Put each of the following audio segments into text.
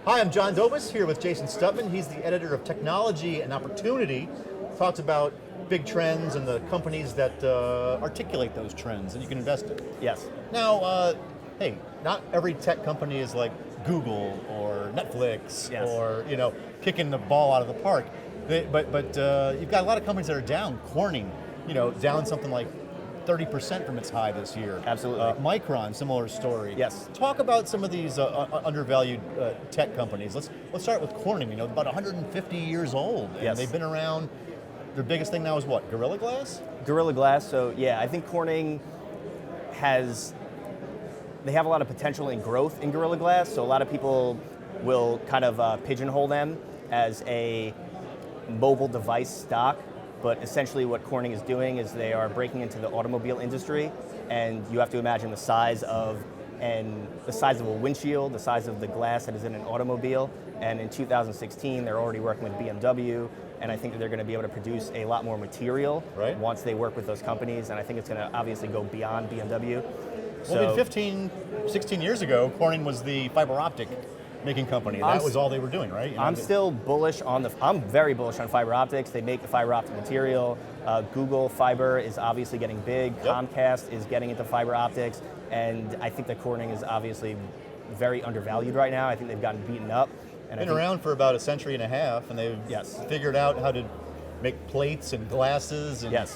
Hi, I'm John Dobis here with Jason Stutman. He's the editor of Technology and Opportunity. Talks about big trends and the companies that articulate those trends and you can invest in. Yes. Now, hey, not every tech company is like Google or Netflix Yes. or kicking the ball out of the park. But you've got a lot of companies that are down. Corning, down something like 30% from its high this year. Absolutely. Micron, similar story. Yes. Talk about some of these undervalued tech companies. Let's start with Corning. About 150 years old. And Yes. they've been around. Their biggest thing now is what? Gorilla Glass? Gorilla Glass. So yeah, I think Corning they have a lot of potential in growth in Gorilla Glass. So a lot of people will kind of pigeonhole them as a mobile device stock. But essentially what Corning is doing is they are breaking into the automobile industry, and you have to imagine the size of a windshield, the size of the glass that is in an automobile. And in 2016, they're already working with BMW, and I think that they're going to be able to produce a lot more material once they work with those companies, and I think it's going to obviously go beyond BMW. Well, 15, 16 years ago, Corning was the fiber optic making company. That was all they were doing, right? I'm very bullish on fiber optics. They make the fiber optic material. Google Fiber is obviously getting big. Yep. Comcast is getting into fiber optics. And I think that Corning is obviously very undervalued right now. I think they've gotten beaten up. Been around for about a century and a half, and they've figured out how to make plates and glasses and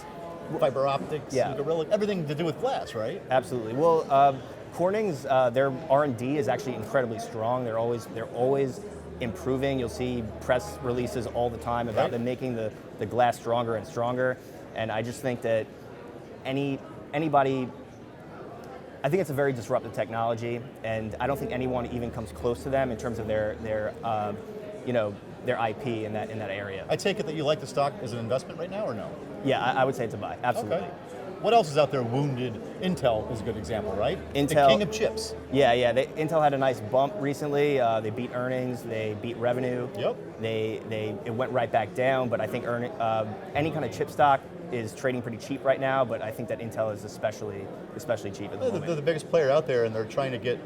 fiber optics, and Gorilla, everything to do with glass, right? Absolutely. Well, Corning's their R&D is actually incredibly strong. They're always improving. You'll see press releases all the time about them making the glass stronger and stronger. And I just think that anybody, I think it's a very disruptive technology, and I don't think anyone even comes close to them in terms of their IP in that area. I take it that you like the stock as an investment right now, or no? Yeah, I would say it's a buy. Absolutely. Okay. What else is out there wounded? Intel is a good example, right? Intel, the king of chips. Yeah. Intel had a nice bump recently. They beat earnings, they beat revenue. Yep. It went right back down, but I think any kind of chip stock is trading pretty cheap right now, but I think that Intel is especially cheap at the moment. They're the biggest player out there, and they're trying to get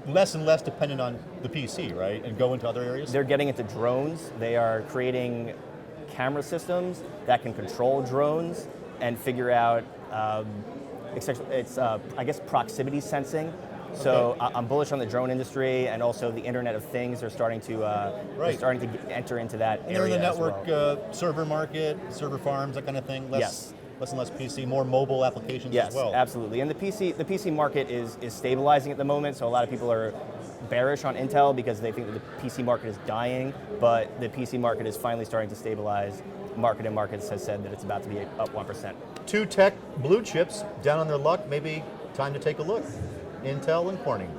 less and less dependent on the PC, right? And go into other areas? They're getting into drones. They are creating camera systems that can control drones and figure out, I guess, proximity sensing. So I'm bullish on the drone industry, and also the Internet of Things are starting to enter into that area. And they're in the network as well. server market, server farms, that kind of thing. Less and less PC, more mobile applications as well. Yes, absolutely. And the PC market is stabilizing at the moment, so a lot of people are bearish on Intel because they think that the PC market is dying, but the PC market is finally starting to stabilize. Market and Markets has said that it's about to be up 1%. Two tech blue chips down on their luck, maybe time to take a look. Intel and Corning.